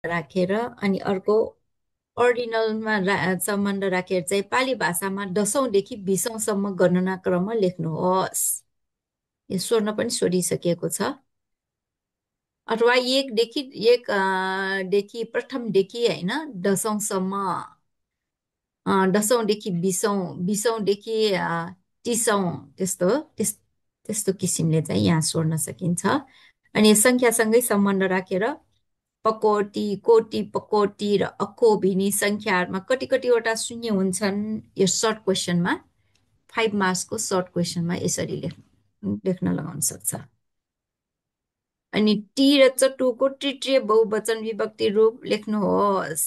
राखेर अनि अर्को अर्डिनलमा सम्बन्ध राखेर चाहिँ पाली भाषामा 10औंदेखि 20औंसम्म गणना क्रम लेख्नुहोस्। यो सोध्न पनि सोधिसकिएको छ। अथवा देखि प्रथमदेखि होइन 10औंसम्म, 10औंदेखि 20औं, 20औंदेखि 30औं, त्यस्तो किसिमले चाहिँ यहाँ सोध्न सकिन्छ। अनि सङ्ख्यासँगै सम्बन्ध राखेर पकोटी, कोटी, पकोटी र अक्को भिनी सङ्ख्याहरूमा कति कतिवटा शून्य हुन्छन्, यो सर्ट क्वेसनमा, 5 मार्क्सको सर्ट क्वेसनमा यसरी लेख्न लगाउन सक्छ। अनि टी र चटुको तृतीय बहुवचन विभक्ति रूप लेख्नुहोस्।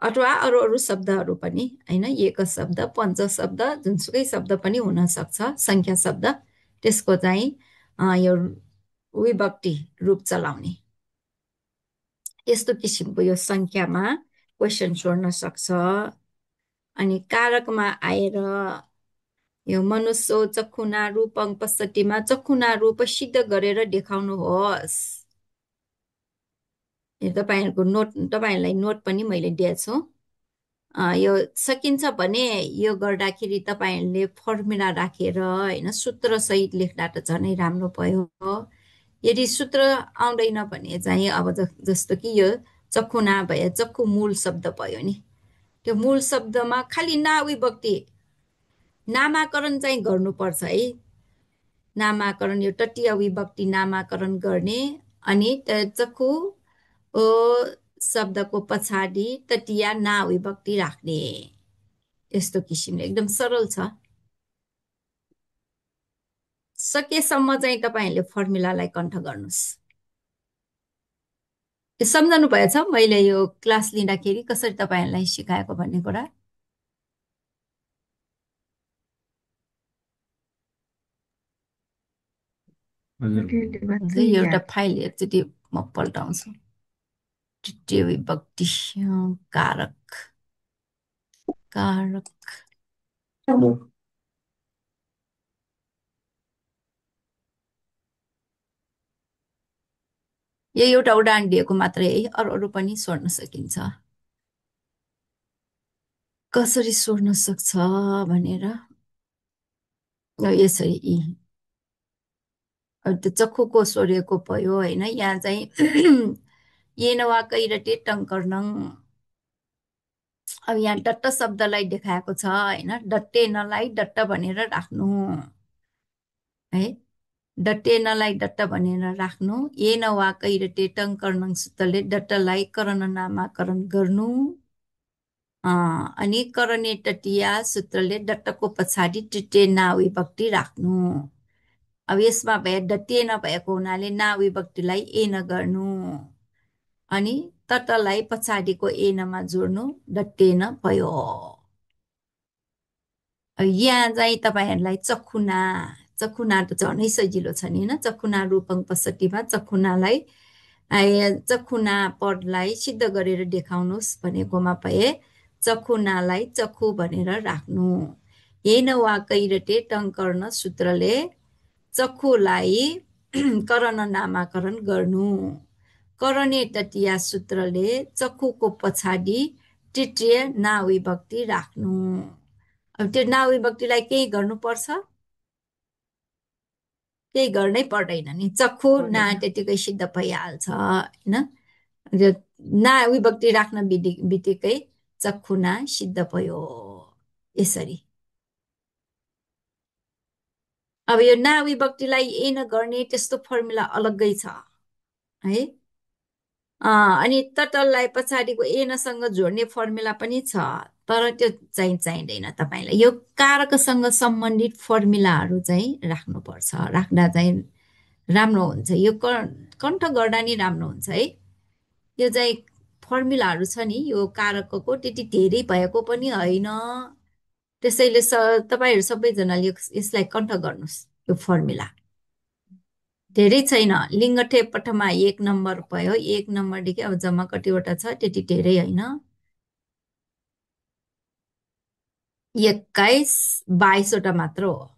अथवा अरू अरू शब्दहरू पनि होइन, एक शब्द, पञ्च शब्द, जुनसुकै शब्द पनि हुन सक्छ, संख्या शब्द, त्यसको चाहिँ यो विभक्ति रूप चलाउने, यस्तो किसिमको यो संख्यामा क्वेसन सोध्न सक्छ। अनि कारकमा आएर यो मनुष्य चक्षुना रूपं पश्यतिमा चक्षुना रूप सिद्ध गरेर देखाउनुहोस्। यो तपाईँहरूलाई नोट पनि मैले दिएको छु। यो सकिन्छ भने यो गर्दाखेरि तपाईँहरूले फर्मुला राखेर होइन सूत्रसहित लेख्दा त झनै राम्रो भयो। यदि सूत्र आउँदैन भने चाहिँ अब जस्तो कि यो चक्षुना भए चक्षु मूल शब्द भयो नि, त्यो मूल शब्दमा खालि ना विभक्ति नामाकरण चाहिँ गर्नुपर्छ है। नामाकरण, यो तटीय विभक्ति नामाकरण गर्ने अनि चक्षु ओ शब्दको पछाडि तटीया ना विभक्ति राख्ने, यस्तो किसिमले एकदम सरल छ। सकेसम्म चाहिँ तपाईँहरूले फर्मुलालाई कण्ठ गर्नुहोस्। सम्झनु भएछ मैले यो क्लास लिँदाखेरि कसरी तपाईँहरूलाई सिकाएको भन्ने कुरा? यो एउटा फाइल एकचोटि म पल्टाउँछु। तृतीय विभक्ति कारक, कारक यो एउटा उदाहरण दिएको मात्रै है, अरू अरू पनि सोध्न सकिन्छ। कसरी सोध्न सक्छ भनेर यसरी त्यो चक्षुको सोधेको भयो होइन। यहाँ चाहिँ येन वा कैरटे टङ्कर्णङ, अब यहाँ डट्ट शब्दलाई देखाएको छ होइन, डट्टेनलाई डट्ट भनेर राख्नु है, डट्टेनलाई डट्ट भनेर राख्नु। येन वा कैरटे टङ्कर्णङ सूत्रले डट्टलाई करण नामाकरण गर्नु। अनि करणे तटिया सूत्रले डट्टको पछाडि तृतीय ना विभक्ति राख्नु। अब यसमा भए डट्टिएन भएको हुनाले ना विभक्तिलाई एन गर्नु अनि तटलाई पछाडिको एनमा जोड्नु, डट्टेन भयो। यहाँ चाहिँ तपाईँहरूलाई चक्षुना, चक्षुना त झनै सजिलो छ नि होइन। चक्षुना रूपङ पश्यतिमा चक्षुनालाई चक्षुना पदलाई सिद्ध गरेर देखाउनुहोस् भनेकोमा भए चक्षुनालाई चक्षु भनेर राख्नु। येन वा कैरटे टङ्कर्ण सूत्रले चक्षुलाई करण नामाकरण गर्नु। करणे तटिया सूत्रले चक्षुको पछाडि तृतीय ना विभक्ति राख्नु। अब त्यो ना विभक्तिलाई केही गर्नुपर्छ? केही गर्नै पर्दैन नि, चक्षु ना त्यतिकै सिद्ध भइहाल्छ होइन। ना विभक्ति राख्न बित्तिकै चक्षु ना सिद्ध भयो, यसरी। अब यो ना विभक्तिलाई एन गर्ने त्यस्तो फर्मुला अलग्गै छ है। अनि तटललाई पछाडिको एनसँग जोड्ने फर्मुला पनि छ, तर त्यो चाहिँ चाहिँदैन तपाईँलाई। यो कारकसँग सम्बन्धित फर्मुलाहरू चाहिँ राख्नुपर्छ, राख्दा चाहिँ राम्रो हुन्छ। यो कण्ठ गर्दा नि राम्रो हुन्छ है। यो चाहिँ फर्मुलाहरू छ नि यो कारकको, त्यति धेरै भएको पनि होइन। त्यसैले तपाईँहरू सबैजनाले यसलाई कण्ठ गर्नुहोस्। यो फर्मुला धेरै छैन। लिङ्गठे पठमा 1 नम्बर भयो, 1 नम्बरदेखि अब जम्मा कतिवटा छ त्यति धेरै होइन, 21, 22वटा मात्र हो,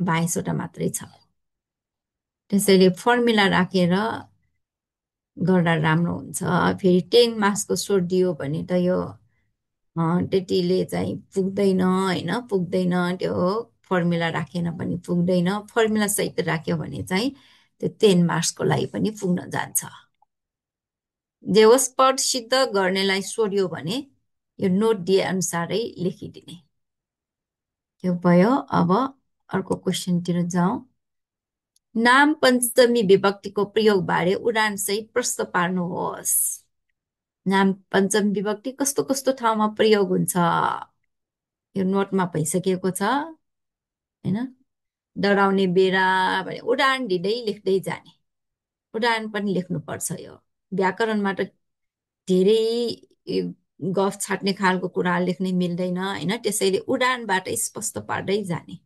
22वटा मात्रै छ। त्यसैले फर्मुला राखेर गर्दा राम्रो हुन्छ। फेरि 10 मार्क्सको सोधिदियो भने त यो त्यतिले चाहिँ पुग्दैन होइन, पुग्दैन। त्यो फर्मुला राखेन भने पुग्दैन। फर्मुला सहित राख्यो भने चाहिँ त्यो 10 मार्क्सको लागि पनि पुग्न जान्छ। जे होस् पढ सिद्ध गर्नेलाई सोध्यो भने यो नोट दिए अनुसारै लेखिदिने। त्यो भयो। अब अर्को क्वेसनतिर जाउँ। नाम पञ्चमी विभक्तिको प्रयोगबारे उदाहरणसहित प्रश्न पार्नुहोस्। नाम पञ्चमी विभक्ति कस्तो कस्तो ठाउँमा प्रयोग हुन्छ यो नोटमा भइसकेको छ होइन। डराउने बेला भने उदाहरण दिँदै लेख्दै जाने। उदाहरण पनि लेख्नुपर्छ। यो व्याकरणमा त धेरै ए, गफ छाट्ने खालको कुरा लेख्नै मिल्दैन होइन। त्यसैले उदाहरणबाट स्पष्ट पार्दै जाने।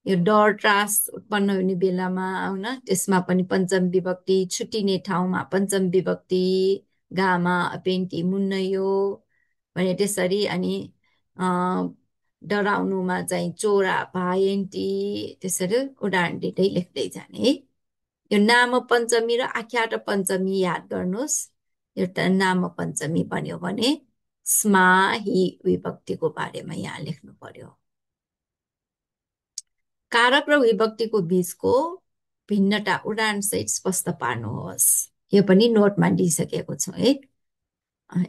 यो डर त्रास उत्पन्न हुने बेलामा होइन, त्यसमा पनि पञ्चम विभक्ति। छुट्टिने ठाउँमा पञ्चम विभक्ति। गामा अपेन्टी मुन्नयो भने त्यसरी। अनि डराउनुमा चाहिँ चोरा भायन्ती। त्यसरी उदाहरण दिँदै लेख्दै जाने है। यो नाम पञ्चमी र आख्यात पञ्चमी याद गर्नुहोस्। यो त नाम पञ्चमी बन्यो भने स्मा हि विभक्तिको बारेमा यहाँ लेख्नु पर्यो। कारक र विभक्तिको बीचको भिन्नता उदाहरणसहित स्पष्ट पार्नुहोस्। यो पनि नोटमा दिइसकेको छु है।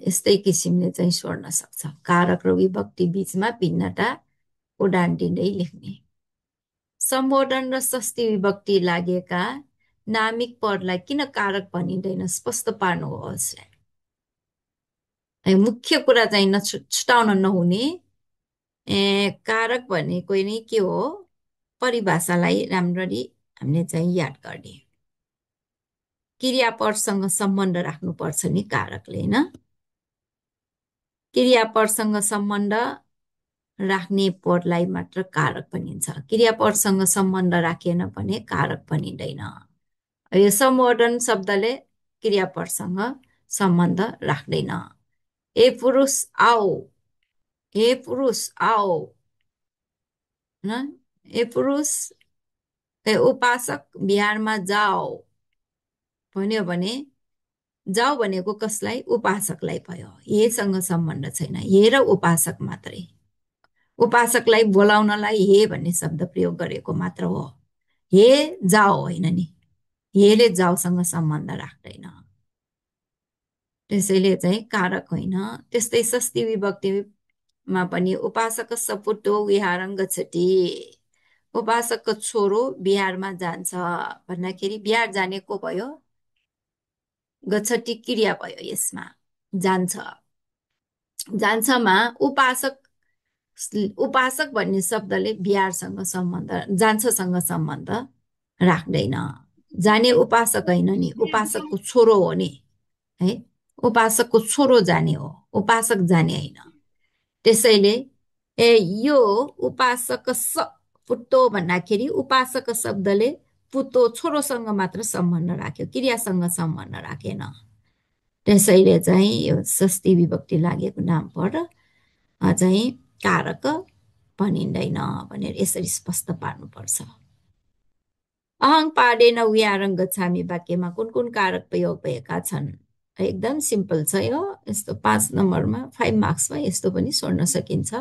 यस्तै किसिमले चाहिँ सोध्न सक्छ। कारक र विभक्ति बीचमा भिन्नता उदाहरण दिँदै लेख्ने। सम्बोधन र षष्ठी विभक्ति लागेका नामिक पदलाई किन कारक भनिँदैन स्पष्ट पार्नुहोस्। मुख्य कुरा चाहिँ छुटाउन नहुने। कारक भनेको नै के हो, परिभाषालाई राम्ररी हामीले चाहिँ याद गर्ने। क्रियापदसँग सम्बन्ध राख्नुपर्छ नि कारकले होइन। क्रियापदसँग सम्बन्ध राख्ने पदलाई मात्र कारक भनिन्छ। क्रियापदसँग सम्बन्ध राखेन भने कारक भनिँदैन। यो सम्बोधन शब्दले क्रियापदसँग सम्बन्ध राख्दैन। ए पुरुष आओ, हे पुरुष आओ होइन। ए पुरुष, ए उपासक बिहारमा जाओ भन्यो भने जाओ भनेको कसलाई, उपासकलाई भयो। हेसँग सम्बन्ध छैन, हे र उपासक मात्रै। उपासकलाई बोलाउनलाई हे भन्ने शब्द प्रयोग गरेको मात्र हो। हे जाओ होइन नि, हेले जाओसँग सम्बन्ध राख्दैन। त्यसैले चाहिँ कारक होइन। त्यस्तै षष्ठी विभक्तिमा पनि उपासक सपुतो विहारं गच्छति। उपासकको छोरो बिहारमा जान्छ भन्दाखेरि बिहार जाने को भयो, गच्छति क्रिया भयो। यसमा जान्छ, जान्छमा उपासक, उपासक भन्ने शब्दले बिहारसँग सम्बन्ध, जान्छसँग सम्बन्ध राख्दैन। जाने उपासक होइन नि, उपासकको छोरो हो नि है। उपासकको छोरो जाने हो, उपासक जाने होइन। त्यसैले यो उपासक स पुत्तो भन्दाखेरि उपासक शब्दले पुत्तो छोरोसँग मात्र सम्बन्ध राख्यो, क्रियासँग सम्बन्ध राखेन। त्यसैले चाहिँ यो षष्ठी विभक्ति लागेको नाम पद चाहिँ कारक भनिँदैन भनेर यसरी स्पष्ट पार्नुपर्छ। अहङ पाडेन विहारं गच्छामि वाक्यमा कुन कुन कारक प्रयोग भएका छन्। एकदम सिम्पल छ यो। यस्तो 5 नम्बरमा 5 मार्क्समा यस्तो पनि सोध्न सकिन्छ।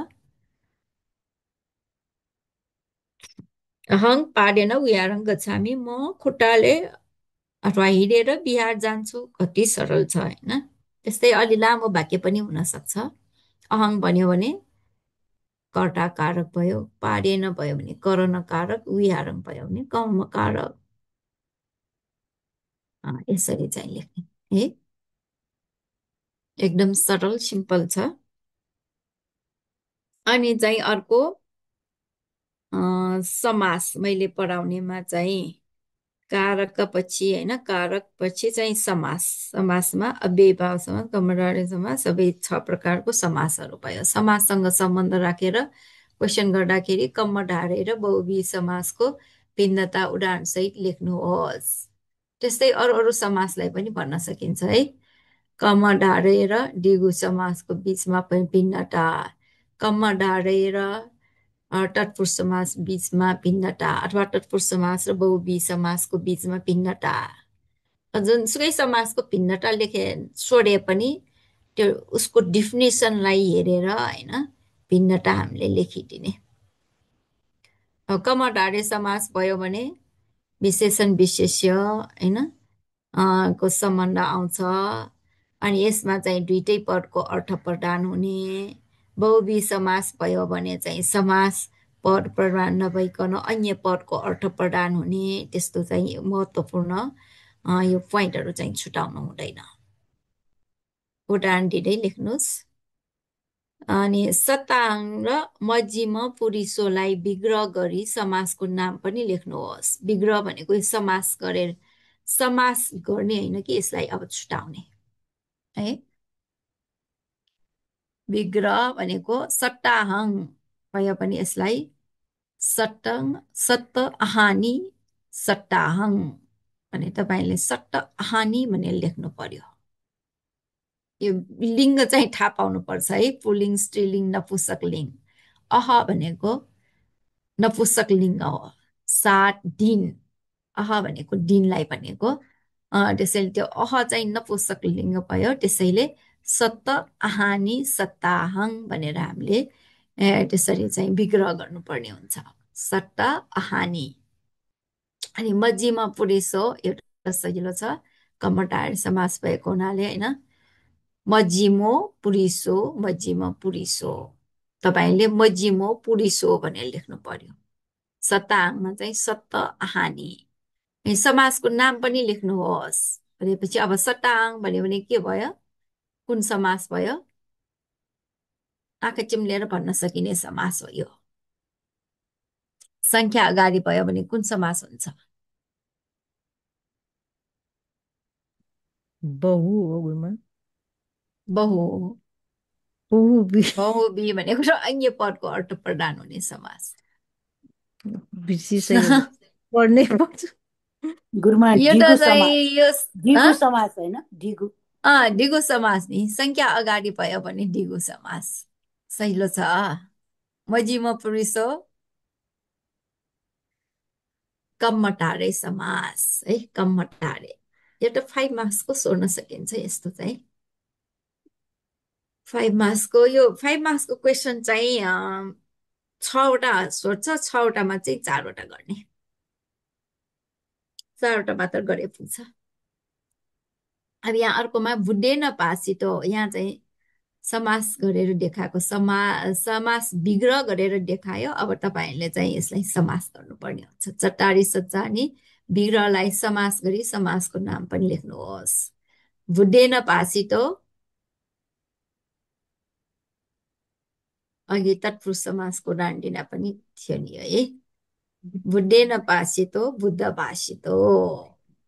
अहङ पाडेन विहारं गच्छामि, म खुट्टाले अथवा हिँडेर बिहार जान्छु। कति सरल छ होइन। त्यस्तै अलि लामो वाक्य पनि हुन सक्छ। अहङ भन्यो भने कर्ता कारक भयो, पाडेन भयो भने करण कारक, विहारं भयो भने कर्म कारक। यसरी चाहिँ लेख्ने है। एकदम सरल सिम्पल छ। अनि चाहिँ अर्को समास मैले पढाउनेमा चाहिँ कारक पछि होइन, कारक पछि चाहिँ समास। समासमा अव्ययीभाव समास, कर्मधारय समास, सबै 6 प्रकारको समासहरू भयो। समाससँग सम्बन्ध राखेर क्वेसन गर्दाखेरि कर्मधारय र बहुव्रीहि समासको भिन्नता उदाहरणसहित लेख्नुहोस्। त्यस्तै अरू अरू समासलाई पनि भन्न सकिन्छ है। कर्मधारय र द्विगु समासको बीचमा पनि भिन्नता, कर्मधारय र तत्पुरुष समास बीचमा भिन्नता, अथवा तत्पुरुष समास र बहुव्रीहि समासको बीचमा भिन्नता। जुनसुकै समाजको भिन्नता सोधे पनि त्यो उसको डिफिनेसनलाई हेरेर होइन भिन्नता हामीले लेखिदिने। कर्मधारय समास भयो भने विशेषण विशेष्य होइन को सम्बन्ध आउँछ। अनि यसमा चाहिँ दुइटै पदको अर्थ प्रदान हुने। बहुवी समास भयो भने चाहिँ समास पद प्रदान नभइकन अन्य पदको अर्थ प्रदान हुने। त्यस्तो चाहिँ महत्त्वपूर्ण यो पोइन्टहरू चाहिँ छुटाउनु हुँदैन। उदाहरण दिँदै लेख्नुहोस्। अनि सताङ र मजिम पुरिसोलाई विग्रह गरी समासको नाम पनि लेख्नुहोस्। विग्रह भनेको समास गरेर समास गर्ने होइन कि यसलाई अब छुटाउने है। विग्रह भनेको सट्टाहङ भयो भने यसलाई सट्टङ सट्ट हानि सट्टाहङ भने तपाईँले सट्ट हानि भनेर लेख्नु पर्यो। यो लिङ्ग चाहिँ थाहा पाउनुपर्छ है। पुल्लिङ स्त्रीलिङ नपुंसक लिङ्ग। अह भनेको नपुंसक लिङ्ग हो। 7 दिन अह भनेको दिनलाई भनेको त्यसैले त्यो अह चाहिँ नपुंसक लिङ्ग भयो। त्यसैले सत्त आहानी सत्ताहङ भनेर हामीले त्यसरी चाहिँ विग्रह गर्नुपर्ने हुन्छ। सट्टा आहानी। अनि मजिमा पुरिसो एउटा सजिलो छ। कर्मधारय समास भएको हुनाले होइन मजिमो पुरिसो मजिमा पुरिसो तपाईँले मजिमो पुरिसो भनेर लेख्नु पर्यो। सत्ताहङमा चाहिँ सत्त आहानी। समाजको नाम पनि लेख्नुहोस् भनेपछि अब सट्टाङ भन्यो भने के भयो? कुन समास भयो? आँखा चिम्लेर भन्न सकिने समास हो यो। संख्या अगाडि भयो भने कुन समास हुन्छ? बहु हो गुरुमा। बहु। बहु बहुवी भनेको र अन्य पदको अर्थ प्रदान हुने समास। बिर्सिसकेको पढ्नै पर्छ। गुरुमा यो त दिगु चाहिँ समास यो दिगु समास होइन दिगु दिगो समास नि। संख्या अगाडि भयो भने दिगो समास सहिलो छ। मजिम पुरुषो कर्मधारय समास है। कर्मधारय यो त 5 मार्क्सको सोध्न सकिन्छ। यस्तो चाहिँ 5 मार्क्सको यो 5 मार्क्सको क्वेसन चाहिँ 6वटा सोध्छ। 6वटामा चाहिँ 4वटा गर्ने। 4वटा मात्र गरे पुग्छ। अब यहाँ अर्कोमा बुढेन पासितो यहाँ चाहिँ समास गरेर देखाएको समास विग्रह गरेर देखायो। अब तपाईँहरूले चाहिँ यसलाई समास गर्नुपर्ने हुन्छ। चट्टारी सज्जानी विग्रहलाई समास गरी समासको नाम पनि लेख्नुहोस्। बुढेन पासितो अघि तत्पुरुष समासको डान्डिना पनि थियो नि है। बुढेन पासितो बुद्ध भाषितो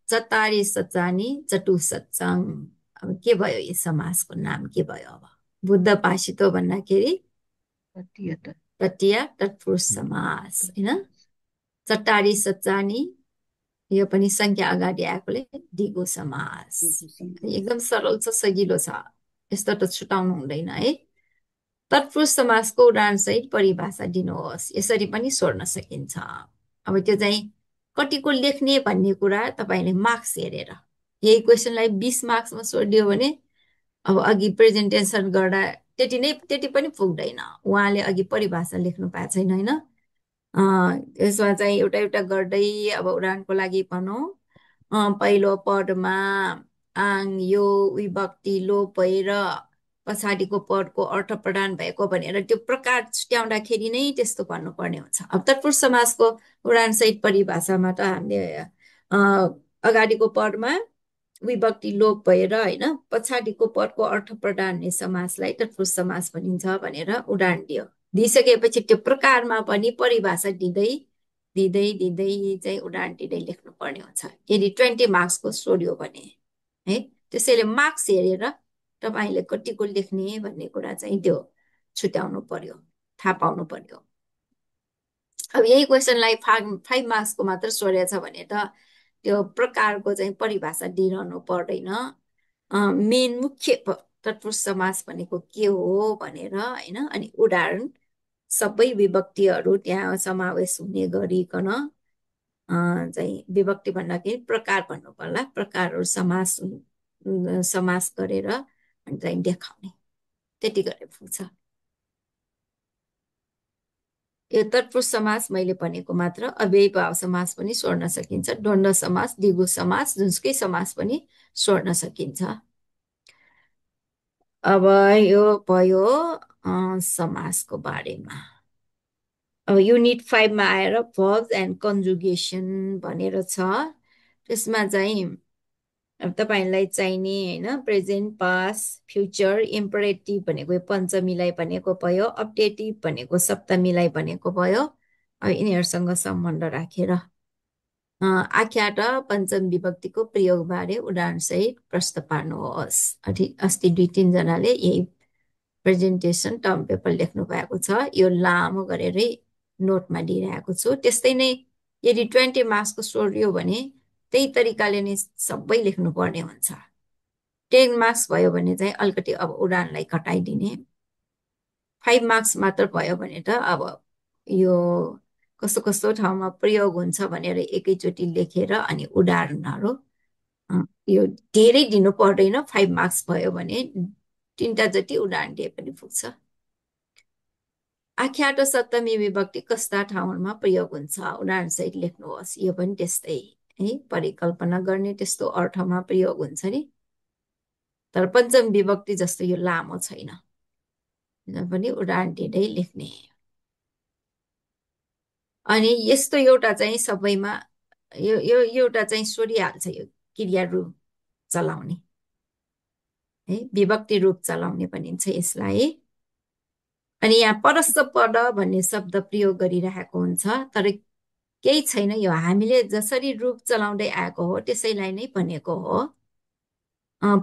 चतारी सचानी चटु सत्सङ। अब के भयो? यो समासको नाम के भयो? अब बुद्ध भाषितो भन्दाखेरि तटीय तत्पुरुष समास होइन। चट्टारी सचानी यो पनि संख्या अगाडि आएकोले दिगो समास। एकदम सरल छ, सजिलो छ। यस्तो त छुटाउनु हुँदैन है। तत्पुरुष समासको उदाहरण सहित परिभाषा दिनुहोस्। यसरी पनि सोध्न सकिन्छ। अब त्यो चाहिँ कतिको लेख्ने भन्ने कुरा तपाईँले मार्क्स हेरेर। यही क्वेसनलाई 20 मार्क्समा सोधियो भने अब अघि प्रेजेन्टेसन गर्दा त्यति पनि पुग्दैन। उहाँले अघि परिभाषा लेख्नु भएको छैन होइन। यसमा चाहिँ एउटा एउटा गर्दै अब उदाहरणको लागि भनौँ पहिलो पदमा आङ यो विभक्ति लोप भएर पछाडिको पदको अर्थ प्रदान भएको भनेर त्यो प्रकार छुट्याउँदाखेरि नै त्यस्तो भन्नुपर्ने हुन्छ। अब तत्पुरुष समासको उदाहरणसहित परिभाषामा त हामीले अगाडिको पदमा विभक्ति लोप भएर होइन पछाडिको पदको अर्थ प्रदान हुने समासलाई तत्पुरुष समास भनिन्छ भनेर उदाहरण दिइसकेपछि त्यो प्रकारमा पनि परिभाषा दिँदै दिँदै दिँदै चाहिँ उदाहरण दिँदै लेख्नु पर्ने हुन्छ। यदि 20 मार्क्सको सोध्यो भने है। त्यसैले मार्क्स हेरेर तपाईँले कतिको लेख्ने भन्ने कुरा चाहिँ त्यो छुट्याउनु पर्यो, थाहा पाउनु पर्यो। अब यही क्वेसनलाई 5 मार्क्सको मात्र सोधेछ भने त त्यो प्रकारको चाहिँ परिभाषा दिइरहनु पर्दैन। मेन मुख्य तत्पुरुष समास भनेको के हो भनेर होइन अनि उदाहरण सबै विभक्तिहरू त्यहाँ समावेश हुने गरिकन चाहिँ विभक्ति भन्दाखेरि प्रकार भन्नु पर्ला, प्रकारहरू समास गरेर अनि चाहिँ देखाउने, त्यति गरेर पुग्छ। यो तत्पुरुष समास मैले भनेको मात्र, अव्ययी भाव समास पनि सोर्न सकिन्छ, द्वन्द्व समास, द्विगु समास, जुनसुकै समास पनि सोर्न सकिन्छ। अब यो भयो समासको बारेमा। अब युनिट 5मा आएर verbs एन्ड कन्जुगेसन भनेर छ। त्यसमा चाहिँ अब तपाईँहरूलाई चाहिने होइन, प्रेजेन्ट, पास्ट, फ्युचर, इम्परेटिभ भनेको पञ्चमीलाई भनेको भयो, अपडेटिभ भनेको सप्तमीलाई भनेको भयो। अब यिनीहरूसँग सम्बन्ध राखेर आख्या र पञ्चम विभक्तिको प्रयोगबारे उदाहरणसहित प्रश्न पार्नुहोस्। अस्ति 2-3जनाले यही प्रेजेन्टेसन टर्म पेपर लेख्नु भएको छ, यो लामो गरेरै नोटमा दिइरहेको छु। त्यस्तै नै यदि 20 मार्क्सको सोध्यो भने त्यही तरिकाले नै सबै लेख्नुपर्ने हुन्छ। 10 मार्क्स भयो भने चाहिँ अलिकति अब उडानलाई घटाइदिने, 5 मार्क्स मात्र भयो भने त अब यो कस्तो कस्तो ठाउँमा प्रयोग हुन्छ भनेर एकैचोटि लेखेर अनि उदाहरणहरू यो धेरै दिनु पर्दैन। 5 मार्क्स भयो भने 3टा जति उदाहरण दिए पनि पुग्छ। आख्या र सप्तमी विभक्ति कस्ता ठाउँहरूमा प्रयोग हुन्छ, उदाहरणसहित लेख्नुहोस्। यो पनि त्यस्तै है, परिकल्पना गर्ने त्यस्तो अर्थमा प्रयोग हुन्छ नि, तर पञ्चम विभक्ति जस्तो यो लामो छैन, पनि उदाहरण दिँदै लेख्ने। अनि यस्तो एउटा चाहिँ सबैमा यो यो एउटा चाहिँ सोधिहाल्छ, यो क्रिया रूप चलाउने है, विभक्ति रूप चलाउने भनिन्छ यसलाई। अनि यहाँ परस्थ पद भन्ने शब्द प्रयोग गरिरहेको हुन्छ, तर केही छैन, यो हामीले जसरी रूप चलाउँदै आएको हो त्यसैलाई नै भनेको हो।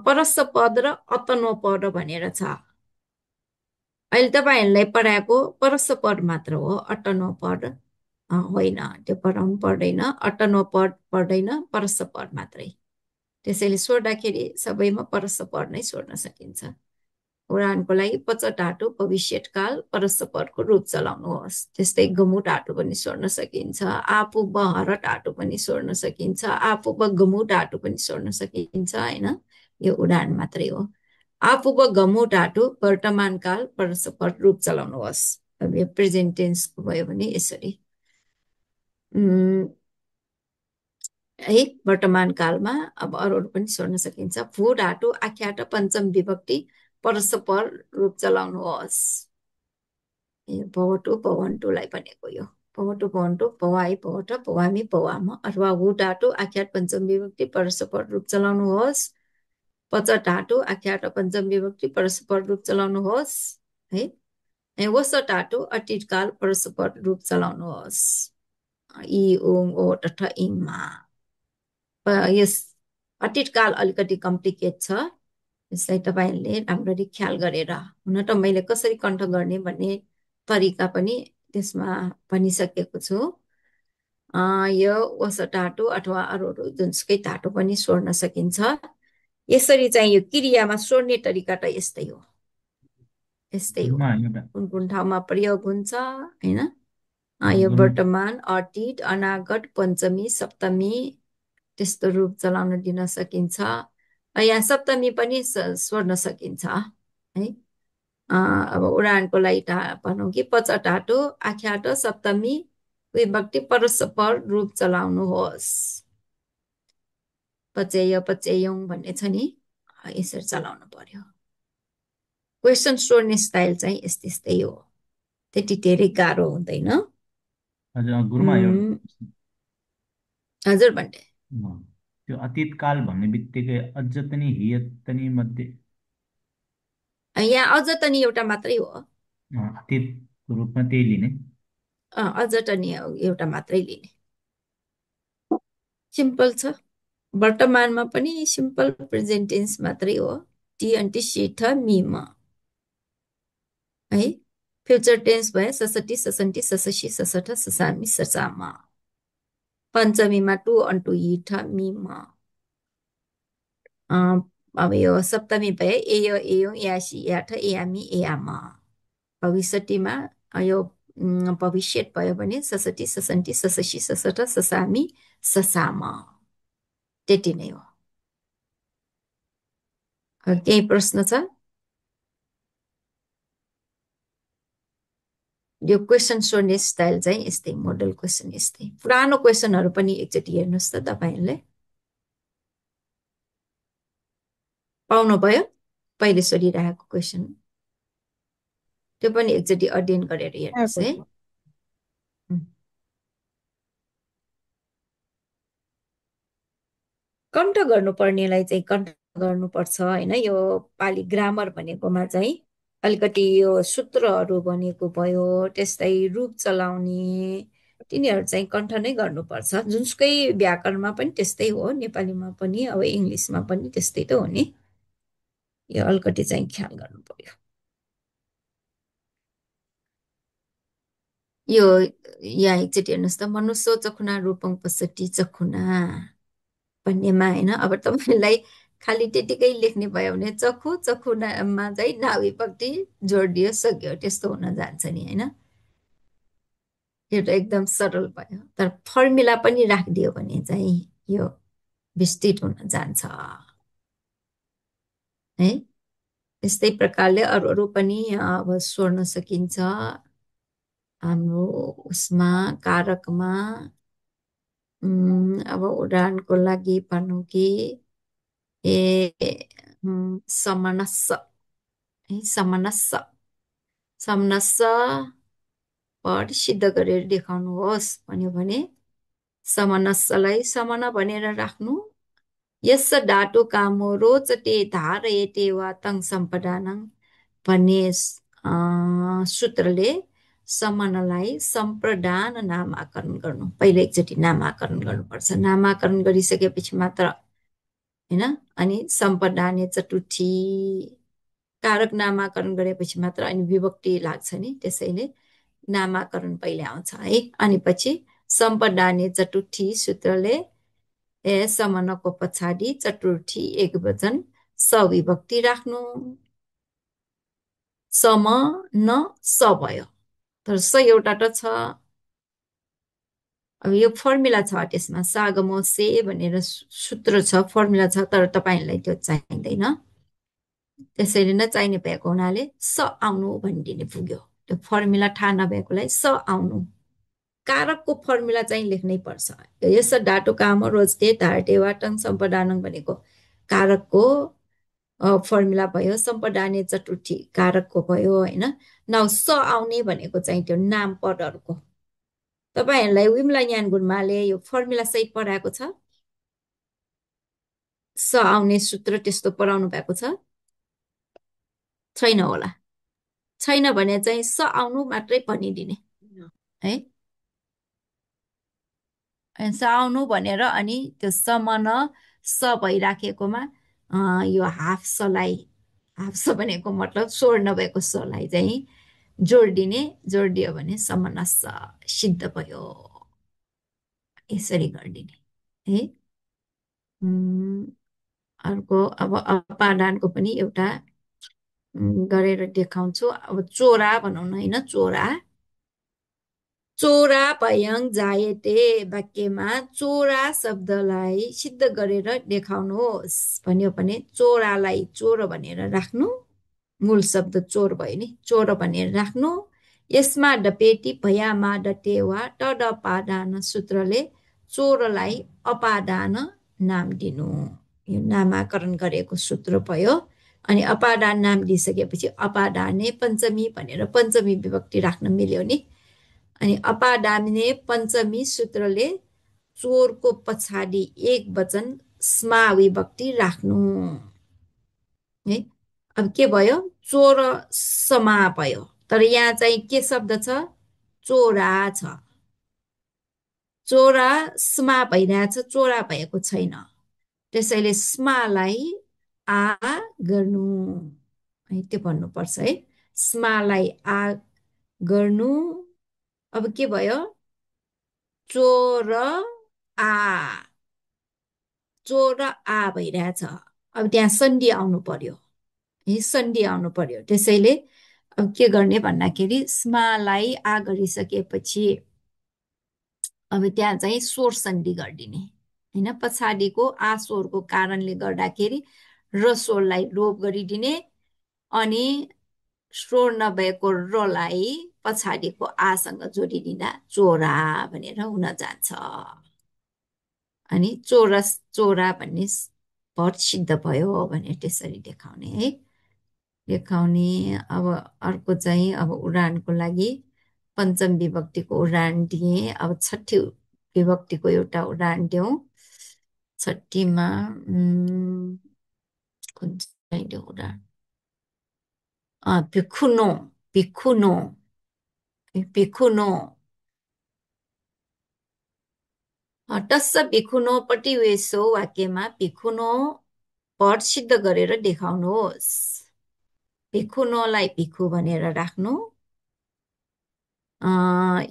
परस्थ पद र अतनो पद भनेर छ। अहिले तपाईँहरूलाई पढाएको परस्थ पद मात्र हो, अटनो पद होइन, त्यो पढाउनु पर्दैन। अटनो पद पर्दैन, परस्थ पद मात्रै। त्यसैले सोद्धाखेरि सबैमा परस्थ पद नै सोध्न सकिन्छ। उदाहरणको लागि पच धातु भविष्यकाल परस्थ पदको रूप चलाउनुहोस्। त्यस्तै गमु धातु पनि सोध्न सकिन्छ, आफू बहर धातु पनि सोध्न सकिन्छ, आफू ब गमु धातु पनि सोध्न सकिन्छ होइन, यो उदाहरण मात्रै हो। आफू ब गमु धातु वर्तमान काल परस्थ पद रूप चलाउनुहोस्। अब यो प्रेजेन्ट टेन्सको भयो भने यसरी है, वर्तमान कालमा अब अरूहरू पनि सोध्न सकिन्छ। भू धातु आख्या र पञ्चम विभक्ति परस्थ पद रूप चलाउनुहोस्। भवतु भवन्तुलाई भनेको यो, भवतु भवन्तु, भवाई भवत, भवामी भवाम, अथवा हु धातु आख्या पञ्चम विभक्ति परस्थ पद रूप चलाउनुहोस्। पच धातु आख्या र पञ्चम विभक्ति परस्थ पद रूप चलाउनुहोस् है। वस धातु अतीतकाल परस्थ पद रूप चलाउनुहोस्। इ ओङ ओ तथा इङमा यस अतीतकाल अलिकति कम्प्लिकेट छ, यसलाई तपाईँहरूले राम्ररी ख्याल गरेर, हुन त मैले कसरी कण्ठ गर्ने भन्ने तरिका पनि त्यसमा भनिसकेको छु। यो वस धातु अथवा अरूहरू जुनसुकै धातु पनि सोर्न सकिन्छ। यसरी चाहिँ यो क्रियामा सोर्ने तरिका त यस्तै हो, यस्तै हो। कुन कुन ठाउँमा प्रयोग हुन्छ होइन, यो वर्तमान, अतीत, अनागत, पञ्चमी, सप्तमी त्यस्तो रूप चलाउन दिन सकिन्छ। यहाँ सप्तमी पनि सोर्न सकिन्छ है। अब उदाहरणको लागि भनौँ कि पच धातु आख्या र सप्तमी विभक्ति परस्थ पद रूप चलाउनुहोस्। पचेय पचेयौं भन्ने छ नि, यसरी चलाउनु पर्यो। क्वेसन सोर्ने स्टाइल चाहिँ यस्तै हो, त्यति धेरै गाह्रो हुँदैन। हजुर भन्ने त्यो अतीतकाल भन्ने बित्तिकै अझतनी हियतनी मध्ये यहाँ अझतनी एउटा मात्रै हो, अतीतको रूपमा त्यही लिने। अझतनी एउटा मात्रै लिने, सिम्पल छ। वर्तमानमा पनि सिम्पल प्रेजेन्ट टेन्स मात्रै हो, टी अन्टी सिठ मिम है। फ्युचर टेन्स भयो ससटी ससन्ती सससी ससठ ससामी ससामा। पञ्चमीमा टु अन्टु इठ मिम। अब यो सप्तमी भयो एयो एयो यासी याठ एयामी एयामा। भविष्यमा यो भविष्यत भयो भने ससटी ससन्ती सससी ससट ससामी ससाम, त्यति नै हो। केही प्रश्न छ? यो क्वेसन सोध्ने स्टाइल चाहिँ यस्तै, मोडल क्वेसन यस्तै। पुरानो क्वेसनहरू पनि एकचोटि हेर्नुहोस् त तपाईँहरूले, पाउनुभयो पहिले सोधिरहेको क्वेसन, त्यो पनि एकचोटि अध्ययन गरेर हेर्नुहोस् है। कण्ठ गर्नुपर्नेलाई चाहिँ कण्ठ गर्नुपर्छ होइन। यो पालि ग्रामर भनेकोमा चाहिँ अलिकति यो सूत्रहरू भनेको भयो, त्यस्तै रूप चलाउने, तिनीहरू चाहिँ कण्ठ नै गर्नुपर्छ। जुनसुकै व्याकरणमा पनि त्यस्तै हो, नेपालीमा पनि अब इङ्ग्लिसमा पनि त्यस्तै त हो नि। यो अलिकति चाहिँ ख्याल गर्नु पर्यो। यो यहाँ एकचोटि हेर्नुहोस् त, मनुष्य चखुना रूपङ पसटी चखुना भन्नेमा होइन, अब तपाईँलाई खालि त्यतिकै लेख्ने भयो भने चखु चखुनामा चाहिँ नाविपट्टि जोडियो सक्यो, त्यस्तो हुन जान्छ नि होइन। यो त एकदम सरल भयो, तर फर्मुला पनि राखिदियो भने चाहिँ यो विस्तृत हुन जान्छ है। यस्तै प्रकारले अरू अरू पनि अब सोड्न सकिन्छ हाम्रो उसमा, कारकमा। अब उदाहरणको लागि भनौँ कि समनस्स है, समनस्स समनस्स पढ सिद्ध गरेर देखाउनुहोस् भन्यो भने समनस्सलाई समन भनेर राख्नु। यस धातु कामो रोचते धारयते वा तं सम्पदानं भन्ने सूत्रले समनलाई सम्प्रदान नामाकरण गर्नु। पहिले एकचोटि नामाकरण गर्नुपर्छ, नामाकरण गरिसकेपछि मात्र होइन। अनि सम्पदाने चतुर्थी, कारक नामाकरण गरेपछि मात्र अनि विभक्ति लाग्छ नि, त्यसैले नामाकरण पहिले आउँछ है। अनि पछि सम्पदाने चतुर्थी सूत्रले समनको पछाडि चतुर्थी एक वचन सविभक्ति राख्नु। सम न स भयो, तर स एउटा त छ। अब यो फर्मुला छ, त्यसमा सागमो से भनेर सूत्र छ, फर्मुला छ, तर तपाईँहरूलाई त्यो चाहिँदैन। त्यसैले नचाहिने भएको हुनाले स आउनु भनिदिने पुग्यो। त्यो फर्मुला थाहा नभएकोलाई स आउनु, कारकको फर्मुला चाहिँ लेख्नै पर्छ। यस डाटो काम रोजते धारटे वा टङ सम्पदानङ भनेको कारकको फर्मुला भयो, सम्पदाने चतुर्थी कारकको भयो होइन। नाउ स आउने भनेको चाहिँ त्यो नाम पदहरूको। तपाईँहरूलाई विमला ज्ञान गुरुमाले यो फर्मुला सहित पढाएको छ, स आउने सूत्र त्यस्तो पढाउनु भएको छ? छैन होला। छैन भने चाहिँ स आउनु मात्रै भनिदिने है। स आउनु भनेर अनि त्यो समन स भइराखेकोमा यो हाफ सलाई, हाफ स भनेको मतलब स्वर नभएको सलाई चाहिँ जोडिदिने। जोडिदियो भने समनस्स सिद्ध भयो, यसरी गरिदिने है। अर्को अब अपादानको पनि एउटा गरेर देखाउँछु। अब चोरा भनौँ न होइन, चोरा चोरा भयङ जायते वाक्यमा चोरा शब्दलाई सिद्ध गरेर देखाउनुहोस् भन्यो भने चोरालाई चोर भनेर राख्नु। मूल शब्द चोर भयो नि, चोर भनेर राख्नु। यसमा डपेटी भयामा डटे वा टड अपादान सूत्रले चोरलाई अपादान नाम दिनु। यो नामाकरण गरेको सूत्र भयो। अनि अपादान नाम दिइसकेपछि अपादाने पञ्चमी भनेर पञ्चमी विभक्ति राख्न मिल्यो नि। अनि अपादाने पञ्चमी सूत्रले चोरको पछाडि एक वचन स्मा विभक्ति राख्नु है। अब के भयो, चोर समा भयो, तर यहाँ चाहिँ के शब्द छ, चोरा छ। चोरा स्मा भइरहेछ, चोरा भएको छैन। त्यसैले स्मालाई आ गर्नु है, त्यो भन्नुपर्छ है। स्मालाई आ गर्नु। अब के भयो, चोर आ, चोर आ भइरहेछ। अब त्यहाँ सन्धि आउनु पर्यो है, सन्धि आउनु पर्यो। त्यसैले अब के गर्ने भन्दाखेरि स्मालाई आ गरिसकेपछि अब त्यहाँ चाहिँ स्वर सन्धि गरिदिने होइन। पछाडिको आ स्वरको कारणले गर्दाखेरि र स्वरलाई लोप गरिदिने अनि स्वर नभएको रलाई पछाडिको आसँग जोडिदिँदा चोरा भनेर हुन जान्छ। अनि चोरस चोरा भन्ने भट सिद्ध भयो भनेर त्यसरी देखाउने है। देखाउने अब अर्को चाहिँ अब उडानको लागि पञ्चम विभक्तिको उदाहरण दिएँ। अब छठी विभक्तिको एउटा उदाहरण दिउँ। छठीमा कुन चाहिँ दिउँ उदाहरण? भिखुनो भिखुनो भिखुनो टस्स भिखुनोपट्टि वेसो वाक्यमा भिखुनो पद सिद्ध गरेर देखाउनुहोस्। भिखुनोलाई भिखु भनेर राख्नु।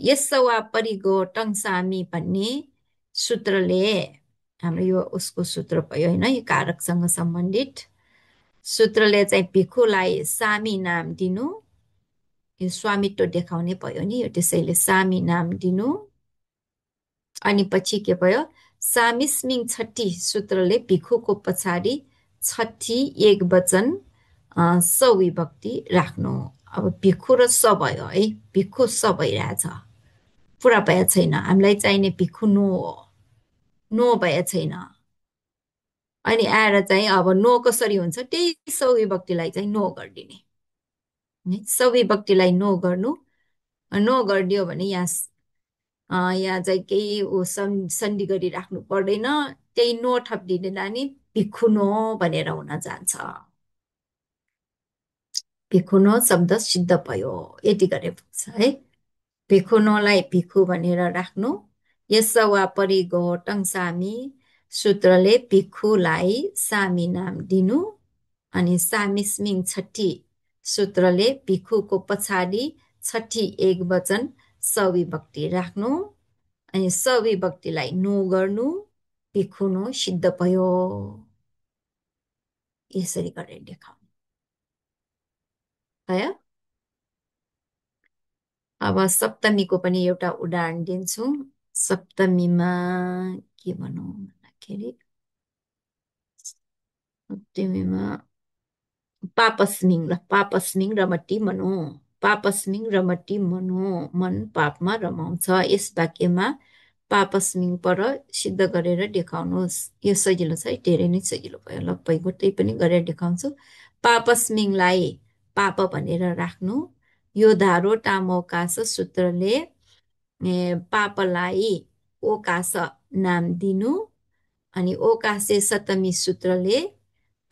यस वा परिगो टङसामी भन्ने सूत्रले हाम्रो यो उसको सूत्र भयो होइन, यो कारकसँग सम्बन्धित सूत्रले चाहिँ भिखुलाई सामी नाम दिनु। यो स्वामित्व देखाउने भयो नि, यो त्यसैले सामी नाम दिनु। अनि पछि के भयो? सामिस्मिङ छठी सूत्रले भिखुको पछाडि छठी एक वचन सविभक्ति राख्नु। अब भिखु र स भयो है, भिखु स भइरहेछ, पुरा भए छैन। हामीलाई चाहिने भिखु नो हो, नो भए छैन। अनि आएर चाहिँ अब नो कसरी हुन्छ? त्यही सविभक्तिलाई चाहिँ नो गरिदिने। सविभक्तिलाई नो गर्नु। नो गरिदियो भने यहाँ चाहिँ केही सन्धि गरिराख्नु पर्दैन, त्यही नो थपिदिँदा नि भिखु नो भनेर हुन जान्छ। भिखुनो शब्द सिद्ध भयो, यति गरे पुग्छ है। भिखुनोलाई भिखु भनेर राख्नु। यस वा परिगो टङसामी सूत्रले भिखुलाई सामी नाम दिनु। अनि सामिस्मिङ छठी सूत्रले भिखुको पछाडि छठी एक वचन सविभक्ति राख्नु। अनि सविभक्तिलाई नो गर्नु, भिखुनो सिद्ध भयो। यसरी गरेर देखाउनु भयो। अब सप्तमीको पनि एउटा उदाहरण दिन्छु। सप्तमीमा के भनौँ भन्दाखेरि सप्तमीमा पापस्मिङ ल पापस्मिङ रमती मनो, पापस्मिङ रमती मनो, मन पापमा रमाउँछ। यस वाक्यमा पापस्मिङ पर सिद्ध गरेर देखाउनुहोस्। यो सजिलो छ है, धेरै नै सजिलो भयो। ल पहिलो त्यही पनि गरेर देखाउँछु। पापस्मिङलाई पाप भनेर राख्नु। यो धारो टामोकास सूत्रले पापलाई ओकास नाम दिनु। अनि ओकासे सप्तमी सूत्रले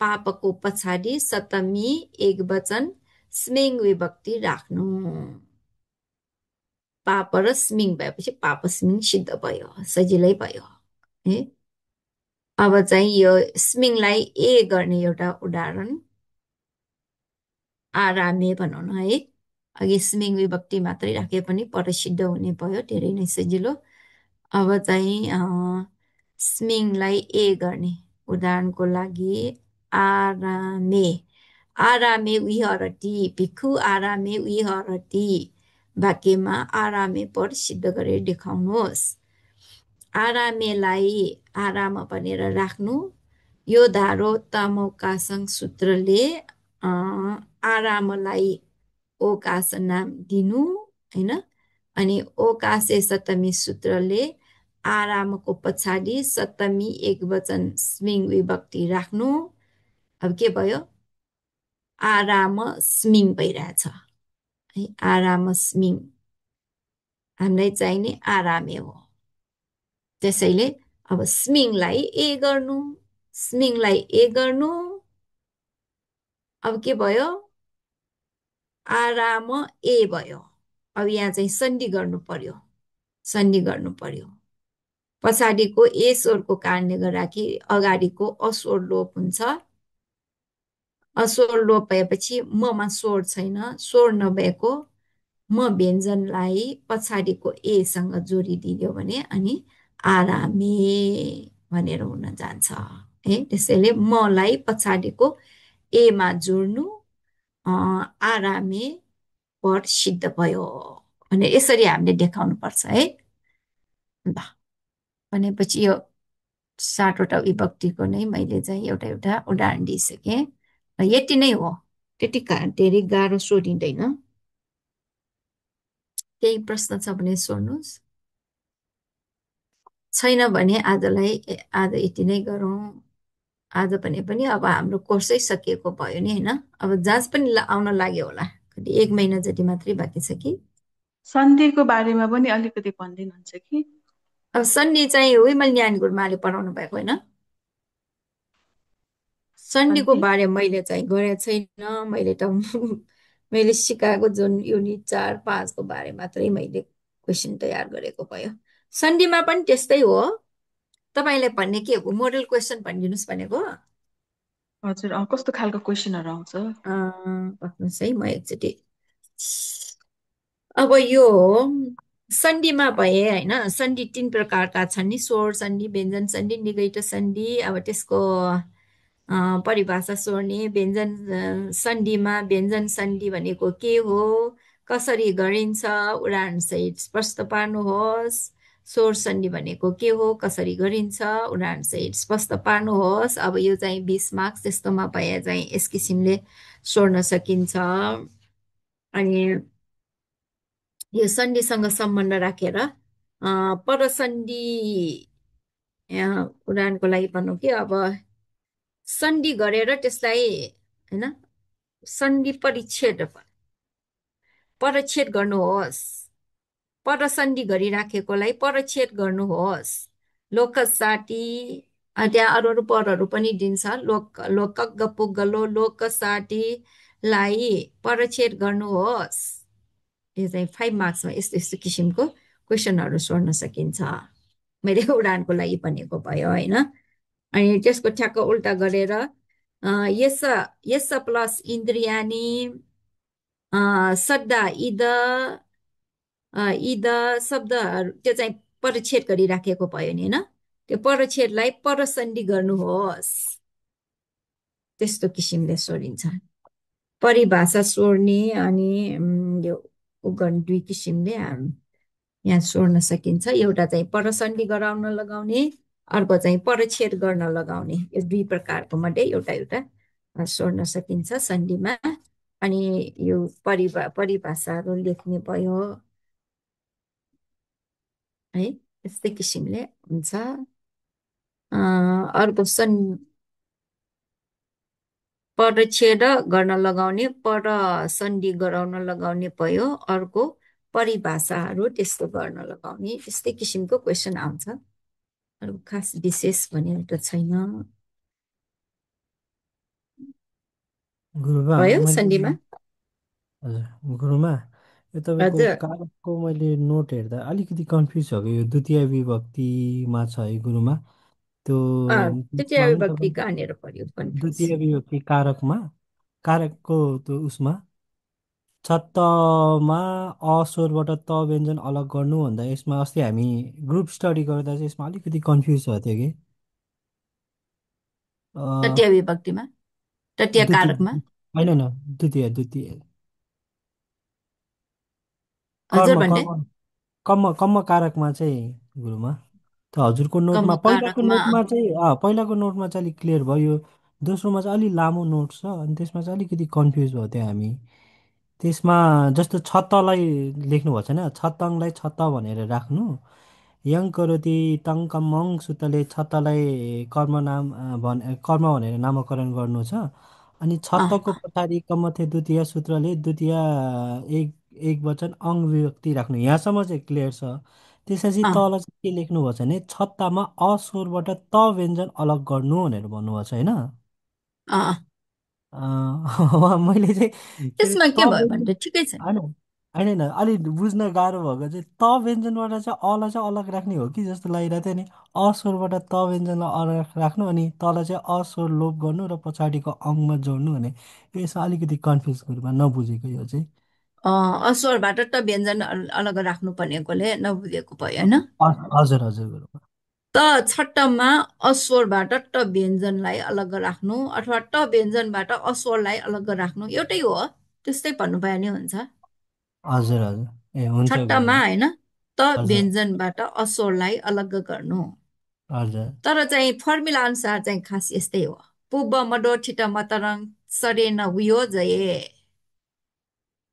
पापको पछाडि सप्तमी एक वचन स्मिङ विभक्ति राख्नु। पाप र स्मिङ भएपछि पाप स्मिङ सिद्ध भयो, सजिलै भयो है। अब चाहिँ यो स्मिङलाई ए गर्ने एउटा उदाहरण आरामे भनौँ न है। अघि स्मिङ विभक्ति मात्रै राखे पनि पर सिद्ध हुने भयो, धेरै नै सजिलो। अब चाहिँ स्मिङलाई ए गर्ने उदाहरणको लागि आरामे, आरामे विहरती, भिखु आरामे विहरती वाक्यमा आरामे पद सिद्ध गरेर देखाउनुहोस्। आरामेलाई आराम भनेर राख्नु। यो धारो तमोकासङ सूत्रले आरामलाई ओकास नाम दिनु होइन। अनि ओकासे सप्तमी सूत्रले आरामको पछाडि सप्तमी एक वचन स्मिङ विभक्ति राख्नु। अब के भयो? आराम स्मिङ भइरहेछ है, आराम स्मिङ। हामीलाई चाहिने आरामे हो, त्यसैले अब स्मिङलाई ए गर्नु, स्मिङलाई ए गर्नु। अब के भयो? आराम ए भयो। अब यहाँ चाहिँ सन्धि गर्नु पर्यो, सन्धि गर्नु पर्यो। पछाडिको ए स्वरको कारणले गर्दाखेरि अगाडिको अस्वर लोप हुन्छ। अस्वर लोप भएपछि ममा स्वर छैन, स्वर नभएको म व्यञ्जनलाई पछाडिको एसँग जोडिदियो भने अनि आरामे भनेर हुन जान्छ है। त्यसैले मलाई पछाडिको एमा जोड्नु, आरामे पद सिद्ध भयो भने यसरी हामीले देखाउनु पर्छ है। ल भनेपछि यो 7वटा विभक्तिको नै मैले चाहिँ एउटा एउटा उदाहरण दिइसकेँ। यति नै हो, त्यति धेरै गाह्रो सोधिँदैन। केही प्रश्न छ भने सोध्नुहोस्, छैन भने आज यति नै गरौँ। आज भने पनि अब हाम्रो कोर्सै सकिएको भयो नि होइन, अब जाँच पनि आउन लाग्यो होला, कति 1 महिना जति मात्रै बाँकी छ कि। सन्धिको बारेमा पनि अलिकति भनिदिनुहुन्छ कि? अब सन्धि चाहिँ विमल ज्ञान गुरुमाले पढाउनु भएको होइन, सन्धिको सन्धि बारे मैले चाहिँ गरेको छैन। मैले त मैले सिकाएको जुन युनिट 4, 5 को बारे मात्रै मैले क्वेसन तयार गरेको भयो। सन्धिमा पनि त्यस्तै हो। तपाईँलाई भन्ने के हो, मोडल क्वेसन भनिदिनुहोस् भनेको। हजुर, कस्तो खालको क्वेसनहरू आउँछ? भन्नुहोस् है, म एकचोटि। अब यो सन्धिमा भए होइन, सन्धि 3 प्रकारका छन् नि, स्वर सन्धि, व्यञ्जन सन्धि, निगैट सन्धि। अब त्यसको परिभाषा सोर्ने, व्यञ्जन सन्धिमा व्यञ्जन सन्धि भनेको के हो, कसरी गरिन्छ, उदाहरणसहित स्पष्ट पार्नुहोस्। स्वर सन्धि भनेको के हो, कसरी गरिन्छ, उदाहरणसहित स्पष्ट पार्नुहोस्। अब यो चाहिँ 20 मार्क्स त्यस्तोमा भए चाहिँ यस किसिमले सोर्न सकिन्छ। अनि यो सन्धिसँग सम्बन्ध राखेर परसन्धि, उदाहरणको लागि भनौँ कि अब सन्धि गरेर त्यसलाई होइन, सन्धि परच्छेद गर्नुहोस्। परसन्धि गरिराखेकोलाई परच्छेद गर्नुहोस्। लोकस साटी, त्यहाँ अरू अरू पदहरू पनि दिन्छ। लोकक पुगलो लोक साटीलाई परच्छेद गर्नुहोस्। यो चाहिँ 5 मार्क्समा यस्तो यस्तो किसिमको क्वेसनहरू सोध्न सकिन्छ। मैले उदाहरणको लागि भनेको भयो होइन। अनि त्यसको ठ्याक्क उल्टा गरेर यस यस प्लस इन्द्रियानी सद्दा इद इद शब्दहरू त्यो चाहिँ परच्छेद गरिराखेको भयो नि होइन, त्यो परच्छेदलाई परसन्धि गर्नुहोस्। त्यस्तो किसिमले सोधिन्छ। परिभाषा सोर्ने अनि यो उगन 2 किसिमले यहाँ सोर्न सकिन्छ। एउटा चाहिँ परसन्धि गराउन लगाउने, अर्को चाहिँ परच्छेद गर्न लगाउने। यो 2 प्रकारको मध्ये एउटा एउटा सोर्न सकिन्छ सन्धिमा। अनि यो परिभाषाहरू लेख्ने भयो है, यस्तै किसिमले हुन्छ। अर्को परच्छेद गर्न लगाउने, परसन्धि गराउन लगाउने भयो। अर्को परिभाषाहरू त्यस्तो गर्न लगाउने, त्यस्तै किसिमको क्वेसन आउँछ। अरू खास विशेष भनेर त छैन। गुरुबा भयो मैले सन्धिमा। हजुर गुरुमा, यो तपाईँको हजुर कारकको मैले नोट हेर्दा अलिकति कन्फ्युज भएको, यो द्वितीय विभक्तिमा छ है गुरुमा, त्यो तृतीय त्यसमा नि विभक्ति तपाईँ कहाँनिर पर्यो कन्फ्युज। द्वितीय विभक्ति कारकमा, कारकको त्यो उसमा छत्तमा अस्वरबाट त व्यञ्जन अलग गर्नु भन्दा यसमा अस्ति हामी ग्रुप स्टडी गर्दा चाहिँ यसमा अलिकति कन्फ्युज भएको थियो कि तृतीय विभक्तिमा, तृतीय द्वितीय कारकमा। होइन होइन, द्वितीय द्वितीय हजुर कर्म भन्ने कर्म कम्म कम्म कारकमा चाहिँ गुरुमा, त हजुरको कम नोटमा कारकमा। पहिलाको नोटमा चाहिँ अलिक क्लियर भयो, दोस्रोमा चाहिँ अलिक लामो नोट छ अनि त्यसमा चाहिँ अलिकति कन्फ्युज भयो थियो हामी। त्यसमा जस्तो छत्तलाई लेख्नु भएको छैन, छत्तङलाई छत्त भनेर राख्नु, यङ करोति तङ कम्मङ सुत्तले छत्तलाई कर्म नाम कर्म भनेर नामकरण गर्नु छ। अनि अँ छत्तको अँ पछाडि कमथे द्वितीय सूत्रले द्वितीय एक एक वचन अङ विभक्ति राख्नु, यहाँसम्म चाहिँ क्लियर छ। त्यसपछि अँ तल चाहिँ के लेख्नु भएको छ भने छत्तामा अस्वरबाट त व्यञ्जन अलग गर्नु भनेर भन्नुभएको छ होइन। अँ मैले चाहिँ के अरे त्यसमा त के भयो भने व्यञ्जन, त ठिकै छ नि। होइन होइन होइन, अलिक बुझ्न गाह्रो भएको चाहिँ त व्यञ्जनबाट चाहिँ अलाई चाहिँ अलग राख्ने हो कि जस्तो लागिरहेको थियो नि। अस्वरबाट त व्यञ्जनलाई अलग राख्नु अनि तल चाहिँ अस्वर लोप गर्नु र पछाडिको अङ्गमा जोड्नु भने यो यसमा अलिकति कन्फ्युज गुरुमा नबुझेको यो चाहिँ। अस्वरबाट त व्यञ्जन अलग राख्नु पर्नेकोले नबुझेको भयो होइन। हजुर हजुर गुरुमा। त छट्टमा अस्वरबाट ट व्यञ्जनलाई अलग राख्नु अथवा ट व्यञ्जनबाट अस्वरलाई अलग राख्नु एउटै हो, त्यस्तै भन्नु पाए नि हुन्छ। हजुर हजुर ए हुन्छ छट्टामा गुरुमा होइन, त हजुर व्यञ्जनबाट अस्वरलाई अलग गर्नु। हजुर तर चाहिँ फर्मुला अनुसार चाहिँ खास यस्तै हो। पुब्ब मडो ठिट मतरङ सरेन उयो जये,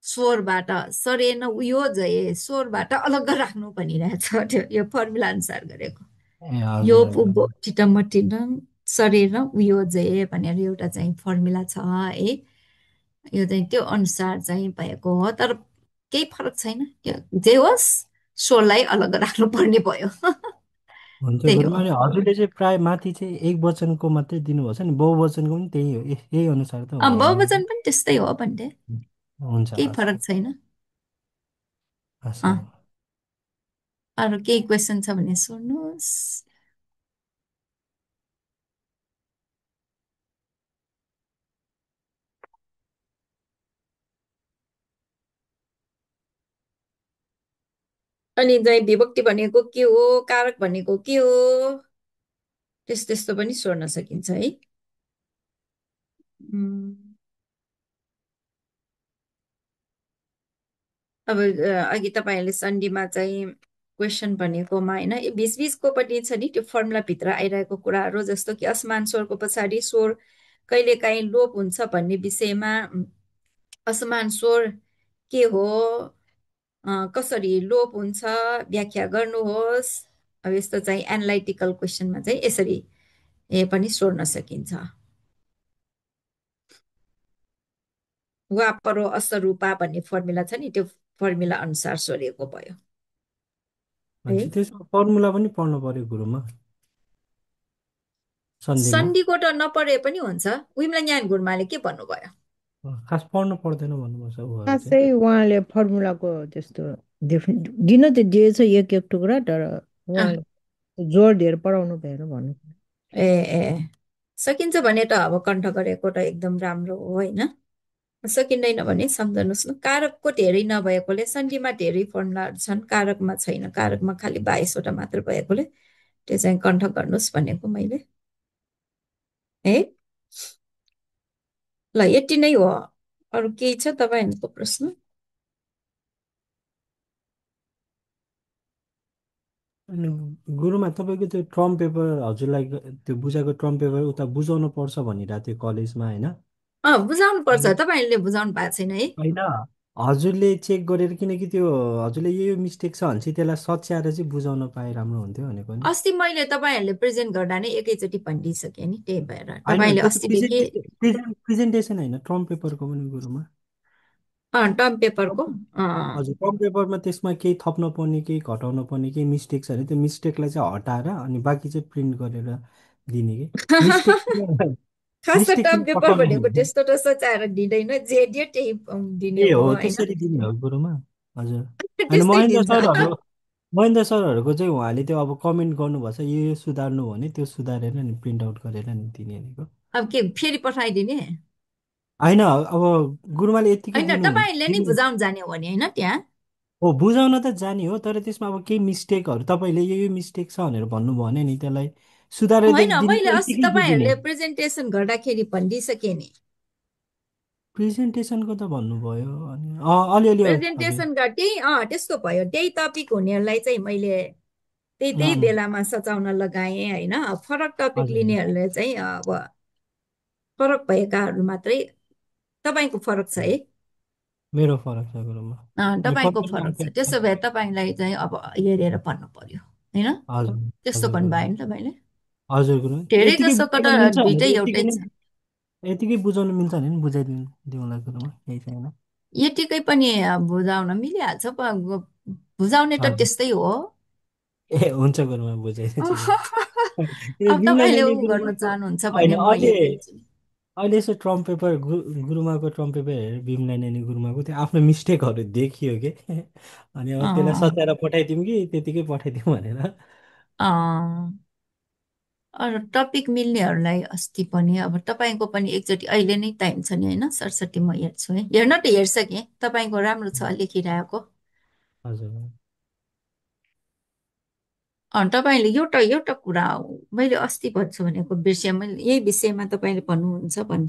स्वरबाट सरेन उयो जये, स्वरबाट अलग राख्नु भनिरहेछ त्यो, यो फर्मुला अनुसार गरेको। ए यो हजुर हजुर पुब्बो ठिट मटिरङ सरेन उयो जये भनेर एउटा चाहिँ फर्मुला छ है। यो चाहिँ त्यो अनुसार चाहिँ भएको हो, तर केही फरक छैन, जे होस् स्वरलाई अलग राख्नु पर्ने भयो। हुन्छ त्यही गुरुमा। हो। अनि हजुरले चाहिँ प्राय माथि चाहिँ एक वचनको मात्रै दिनुभएको छ नि, बहुवचनको पनि त्यही हो, यही अनुसार त हो होला नि। बहुवचन पनि त्यस्तै हो भन्ने, हुन्छ केही हस् फरक छैन। हस् अँ, अरू केही क्वेसन छ भने सोध्नुहोस्। अनि चाहिँ विभक्ति भनेको के हो, कारक भनेको के हो, त्यस्तो पनि सोध्न सकिन्छ है। उम्, अब अघि तपाईँहरूले सन्धिमा चाहिँ क्वेसन भनेकोमा होइन, बिच बिचको पनि छ नि त्यो फर्मुलाभित्र आइरहेको कुराहरू, जस्तो कि असमान स्वरको पछाडि स्वर कहिलेकाहीँ लोप हुन्छ भन्ने विषयमा असमान स्वर के हो, कसरी लोप हुन्छ व्याख्या गर्नुहोस्। अब यस्तो चाहिँ एनालाइटिकल क्वेसनमा चाहिँ यसरी पनि सोध्न सकिन्छ। वा परो असरूपा भन्ने फर्मुला छ नि, त्यो फर्मुला अनुसार सोधेको भयो है। हुन्छ त्यसमा फर्मुला पनि पढ्नु पर्यो गुरुमा सन्धिमा। सन्धिको त नपढे पनि हुन्छ। विमला गुरुमाले के भन्नुभयो? खास पढ्नु पर्दैन भन्नुभएको छ उहाँहरू चाहिँ। खासै उहाँले फर्मुलाको त्यस्तो दिन त दिएछ एक एक टुक्रा, तर अँ, उहाँले जोड दिएर पढाउनु भएन भन्नु। ए ए सकिन्छ भने त अब कण्ठ गरेको त एकदम राम्रो हो होइन। सकिँदैन भने सम्झनुहोस् न, कारकको धेरै नभएकोले सन्धिमा धेरै फर्मुलाहरू छन्, कारकमा छैन, कारकमा खालि 22वटा मात्र भएकोले त्यो चाहिँ कण्ठ गर्नुहोस् भनेको मैले है। ल यति नै हो। अरू केही छ तपाईँहरूको प्रश्न? अनि गुरुमा तपाईँको त्यो ट्रम पेपर हजुरलाई त्यो बुझाएको ट्रम पेपर उता बुझाउनु पर्छ भनिरहेको थियो कलेजमा होइन। बुझाउनु पर्छ, तपाईँहरूले बुझाउनु भएको छैन है? होइन हजुरले चेक गरेर, किनकि त्यो हजुरले यो मिस्टेक छ भने चाहिँ त्यसलाई सच्याएर चाहिँ बुझाउन पाए राम्रो हुन्थ्यो भनेको नि। अस्ति मैले तपाईँहरूले प्रेजेन्ट गर्दा नै एकैचोटि भनिदिइसकेँ नि, त्यही भएर होइन तपाईँले त्यो त अस्तिदेखि प्रेजेन्टेसन होइन, ट्रम पेपरको पनि गुरुमा। टर्म पेपरको हजुर ट्रम पेपरमा त्यसमा केही थप्न पर्ने केही घटाउन पर्ने केही मिस्टेक छ भने त्यो मिस्टेकलाई चाहिँ हटाएर अनि बाँकी चाहिँ प्रिन्ट गरेर दिने कि मिस्टेक खास त मिस्टेक टर्म चाहिँ पेपर पठाउनु भनेको हुँदैन। त्यस्तो त सचाएर दिँदैन, जे दियो त्यही दिने ए हो हो होइन। त्यसरी दिने हो गुरुमा। हजुर होइन त्यस्तै दिन्छ। महेन्द्र सरहरूको चाहिँ उहाँले त्यो अब कमेन्ट गर्नुभएको छ यो सुधार्नु भने त्यो सुधारेर नि प्रिन्ट आउट गरेर नि दिने भनेको। अब के फेरि पठाइदिने? होइन अब गुरुमाले यत्तिकै होइन, तपाईँहरूले नि दिनु बुझाउन जाने हो नि होइन त्यहाँ। हो बुझाउन त जाने हो, तर त्यसमा अब केही मिस्टेकहरू तपाईँले यो मिस्टेक छ भनेर भन्नुभयो भने नि त्यसलाई सुधारेर होइन, दिने मैले कि अस्ति यत्तिकै बुझिने। तपाईँहरूले प्रेजेन्टेसन गर्दाखेरि भनिदिइसकेँ नि। प्रेजेन्टेसनको त भन्नुभयो अनि अलिअलि हजुर प्रेजेन्टेसन त्यही त्यस्तो भयो, त्यही टपिक हुनेहरूलाई चाहिँ मैले त्यही अँ, त्यही बेलामा सचाउन लगाएँ होइन। फरक टपिक हजुर लिनेहरूले चाहिँ अब फरक भएकाहरू मात्रै, तपाईँको फरक छ है। मेरो फरक छ गुरुमा। अनि तपाईँको फर्केर फरक छ, अर्कै त्यसो भए तपाईँलाई चाहिँ अब हेरेर भन्नु पर्यो होइन। हजुर त्यस्तो हजुर भन्नुभयो गुरुमा। नि तपाईँले। हजुर गुरुमा धेरै यतिकै जसोको बुझाउन त मिल्छ दुइटै भनेर एउटै छ। यतिकै बुझाउनु मिल्छ भने नि बुझाइदिनु दिउँला गुरुमा, केही छैन। यतिकै पनि बुझाउन मिलिहाल्छ बुझाउने त हजुर त्यस्तै हो। ए हुन्छ गुरुमा बुझाइदिन्छु नि। यो अब बिमला तपाईँले नानी ऊ गर्न गुरुमाको चाहनुहुन्छ होइन भने म अहिले हेरिदिन्छु नि। अहिले यसो ट्रम्प पेपर गुरुमाको ट्रम्प पेपर हेरेर बिमला नानी गुरुमाको त्यो आफ्नो मिस्टेकहरू देखियो कि अनि अब त्यसलाई अँ, सच्याएर पठाइदिउँ कि त्यतिकै पठाइदिउँ भनेर। अँ, अरू टपिक मिल्नेहरूलाई अस्ति पनि अब तपाईँको पनि एकचोटि अहिले नै टाइम छ नि होइन, सरस्वती म हेर्छु है, हेर्न त हेर्छ कि तपाईँको राम्रो छ लेखिरहेको। हजुर तपाईँले एउटा एउटा कुरा मैले अस्ति भन्छु भनेको विषय, मैले यही विषयमा तपाईँले भन्नुहुन्छ भन्दा